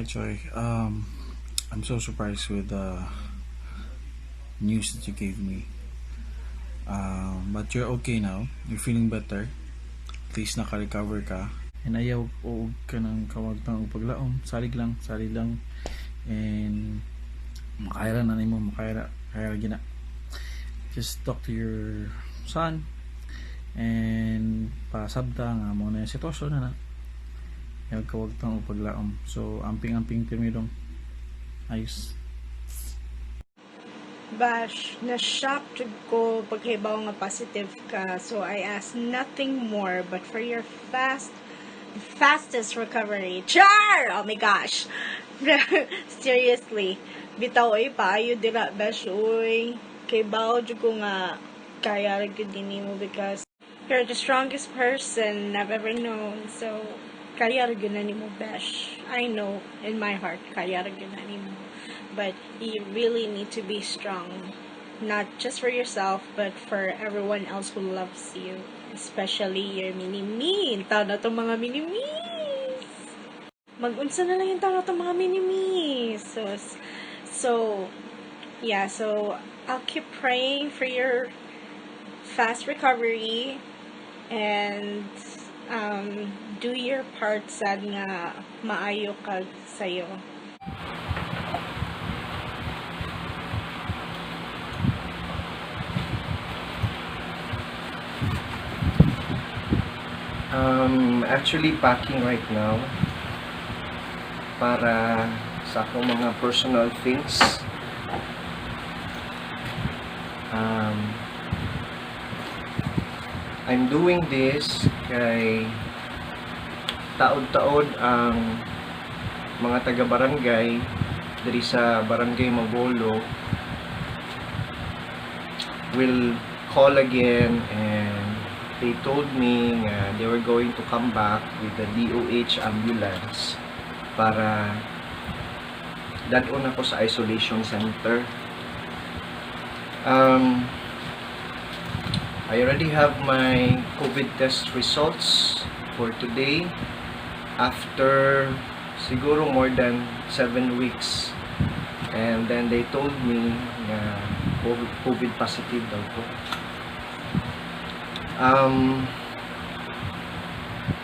Hi, Joy. I'm so surprised with the news that you gave me. But you're okay now. You're feeling better. At least naka-recover ka. And ayaw o ka ng kawagtang paglaom. Salig lang. And makaira na mo, makaira gina. Just talk to your son and pasabta nga mo na yung sitwasyon na na. Ayaw kawagtang paglaom. So, amping pirmidong. Ayos. Bash, na-shocked ko paghibaw nga positive ka. So I ask nothing more but for your fastest recovery. Char! Oh my gosh. Seriously. Bitaw ay paayo dira bash uy. Kay bao jud ko nga kaya ra gyud dinhi mo because you're the strongest person I've ever known. So kaya ra gyud na nimo bash. I know in my heart kaya ra gyud na nimo. But you really need to be strong, not just for yourself, but for everyone else who loves you, especially your mini-me. Tao na itong mga mini-me's. Mag-unsa na lang yung tao na itong mga mini-me's. So, I'll keep praying for your fast recovery and do your part sad nga maayo ka sa'yo. Actually packing right now para sa akong mga personal things. I'm doing this kay taod-taod ang mga taga-barangay diri sa Barangay Magolo will call again and they told me they were going to come back with the DOH ambulance para dadon ako sa isolation center. I already have my COVID test results for today after siguro more than 7 weeks, and then they told me na COVID positive daw ko.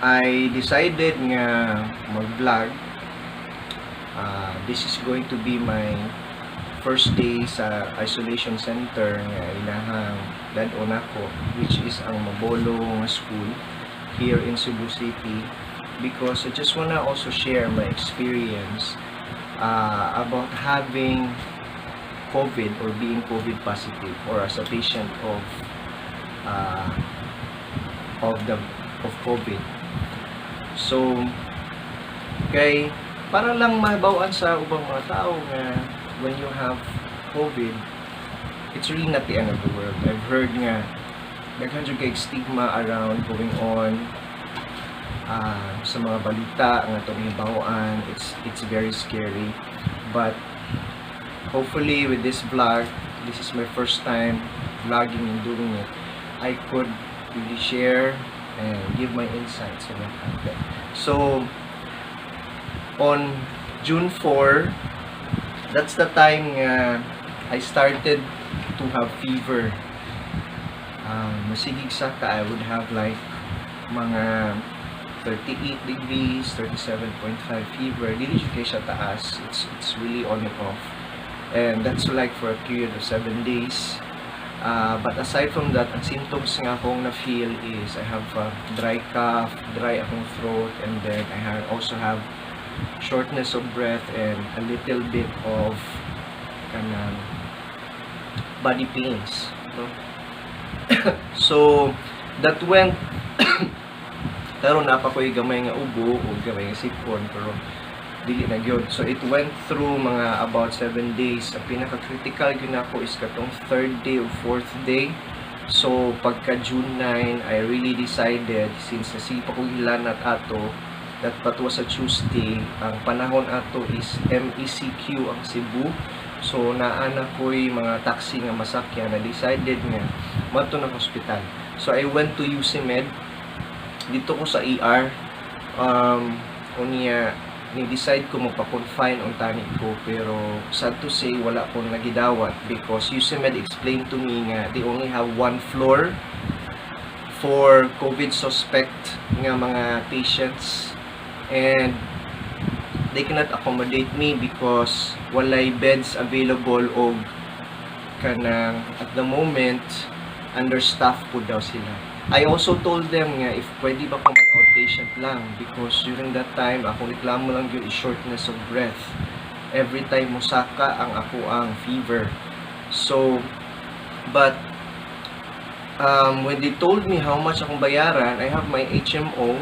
I decided nga mag-vlog. This is going to be my first day sa isolation center nga inahang dadon ako, which is ang Mabolo nga school here in Cebu City, because I just wanna also share my experience about having COVID or being COVID positive or as a patient of COVID. So kay para lang mabawan sa ubang mga tao nga when you have COVID, it's really not the end of the world. I've heard nga daghan jud kay stigma around going on sa mga balita nga itong hibawaan. It's very scary, but hopefully with this vlog, this is my first time vlogging and doing it, I could really share and give my insights on what happened. So on June 4, that's the time I started to have fever. Masigig sa ka, I would have like mga 38 degrees, 37.5 fever. Dili siya kay siya taas. It's really on and off. And that's like for a period of 7 days. But aside from that, ang symptoms nga akong na-feel is I have a dry cough, dry akong throat, and then I also have shortness of breath and a little bit of kanang body pains. So that went karon na pa ko'y gamay nga ubo o gamay nga sipon, pero dili na gyud. So it went through mga about 7 days. Ang pinaka-critical gyud nako is katong 3rd day or 4th day. So pagka June 9, I really decided, since nasipa ko hilanat ato, that pat was a Tuesday, ang panahon ato is MECQ ang Cebu. So naana ko'y mga taxi nga masakyan, na decided nga madto na hospital. So I went to UC Med. Dito ko sa ER. Unya ni-decide ko magpa-confine on tani ko, pero sad to say wala ko nagidawat because UCMed explained to me nga they only have one floor for COVID suspect nga mga patients, and they cannot accommodate me because walay beds available og kanang at the moment understaffed po daw sila. I also told them nga if pwede ba ko mag-outpatient lang because during that time ako reklamo lang yun is shortness of breath. Every time musaka ang ako ang fever. So, but when they told me how much akong bayaran, I have my HMO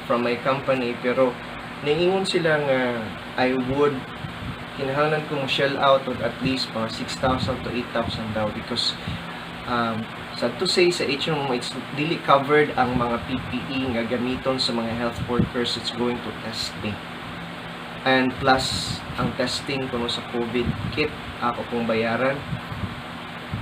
from my company, pero naingon sila nga I would kinahanglan kong shell out of at least mga 6,000 to 8,000 daw because sad to say sa HMO it's dili covered ang mga PPE nga gamiton sa mga health workers it's going to test me, and plus ang testing kuno sa COVID kit ako kong bayaran.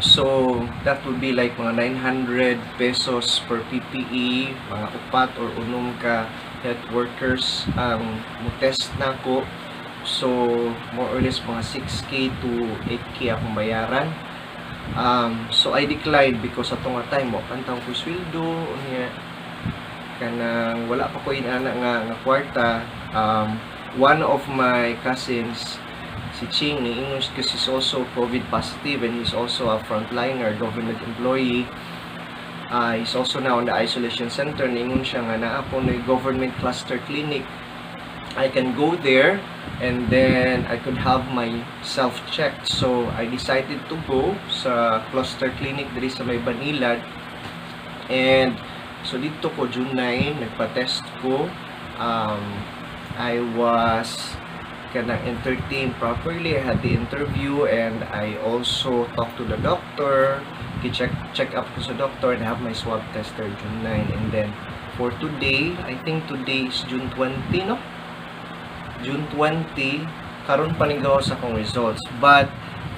So, that would be like mga 900 pesos per PPE, mga upat or unong ka health workers ang mo-test na ko. So, more or less mga 6K to 8K akong bayaran. So, I declined because atong nga time, wakantang ko sweldo, niya, kanang wala pa ko inana nga kwarta. One of my cousins, si Ching, ni English kasi is also COVID positive and he's also a frontliner, government employee. He's also now in the isolation center. Ningon siya nga na ako na government cluster clinic. I can go there and then I could have my self-checked. So, I decided to go sa cluster clinic diri sa may Banilad. And so, dito ko June 9, nagpa-test ko. I was entertained properly. I had the interview and I also talked to the doctor, check up ko sa doctor, and have my swab test there June 9. And then for today, I think today is June 20, no? June 20, karon panigaw sa akong results. But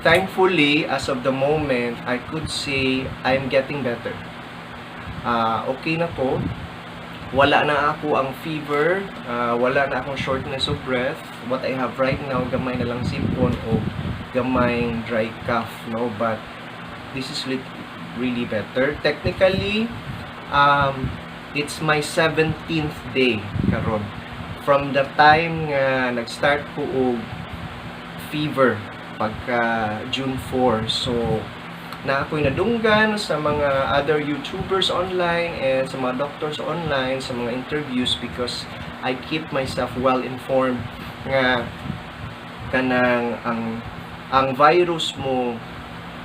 thankfully, as of the moment, I could say I'm getting better. Okay na ko. Wala na ako ang fever, wala na akong shortness of breath. What I have right now, gamay na lang sipon o gamay dry cough, no? But this is really better. Technically, it's my 17th day karon. From the time nga nag-start ko og fever pagka June 4. So, na ako'y nadunggan sa mga other YouTubers online and sa mga doctors online, sa mga interviews because I keep myself well informed nga kanang ang virus mo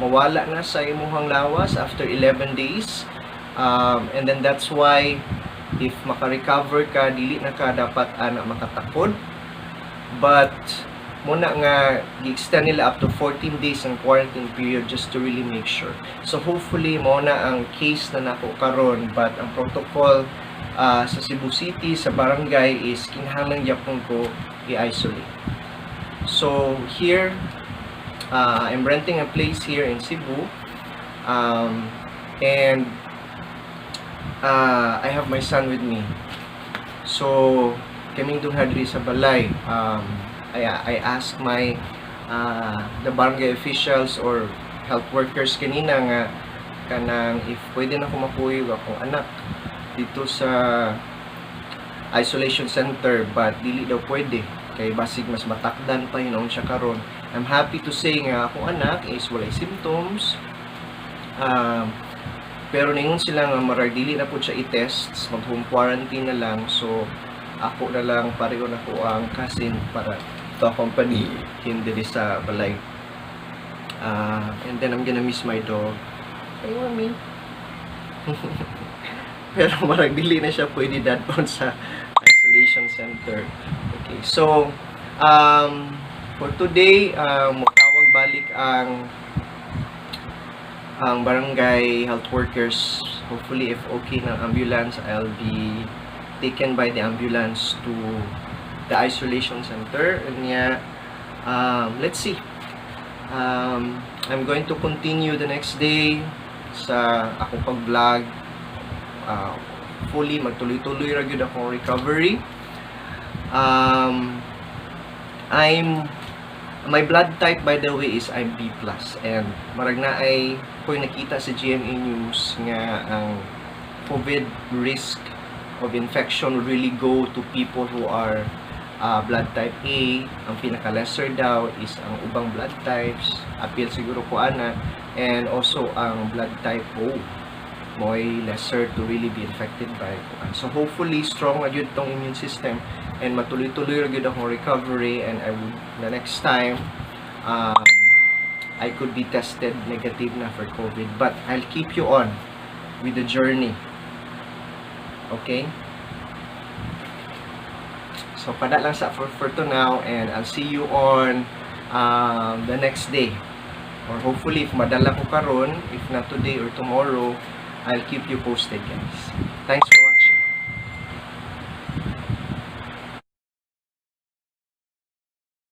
mawala na sa imuhang lawas after 11 days. And then that's why if maka-recover ka, dili na ka dapat makatakod. But muna nga gi-extend nila up to 14 days ang quarantine period just to really make sure. So hopefully mo na ang case na nako karon, but ang protocol sa Cebu City sa barangay is kinahanglan gyapon ko i-isolate. So here I'm renting a place here in Cebu, and I have my son with me. So kaming duha diri sa balay. I asked my the barangay officials or health workers kanina nga kanang if pwede na ko makuha akong anak dito sa isolation center, but dili daw pwede kay basig mas matakdan pa hinon siya karon. I'm happy to say nga akong anak is walay symptoms, pero ningon sila nga marag dili na po siya i-test, mag home quarantine na lang. So ako na lang pareho na ko ang cousin para to accompany him diri sa balay. And then I'm gonna miss my dog. Hey, mommy. Pero marag dili na siya pwede dadon sa isolation center. Okay, so for today, mutawag balik ang barangay health workers. Hopefully, if okay ng ambulance, I'll be taken by the ambulance to the isolation center. And yeah, let's see. I'm going to continue the next day sa akong pag-vlog. Fully magtuloy-tuloy ra gyud akong recovery. My blood type, by the way, is I'm B+. And marag na ay ko'y nakita sa GMA News nga ang COVID risk of infection will really go to people who are blood type A. Ang pinaka-lesser daw is ang ubang blood types. Appeal siguro ko ana. And also ang blood type O. Mo'y lesser to really be infected by kuan. So hopefully strong na yun tong immune system and matuloy-tuloy ra gyud akong recovery, and I would the next time I could be tested negative na for COVID, but I'll keep you on with the journey. Okay? So pada lang sa for to now, and I'll see you on the next day, or hopefully if madala ko karon, if not today or tomorrow, I'll keep you posted, guys. Thanks for watching.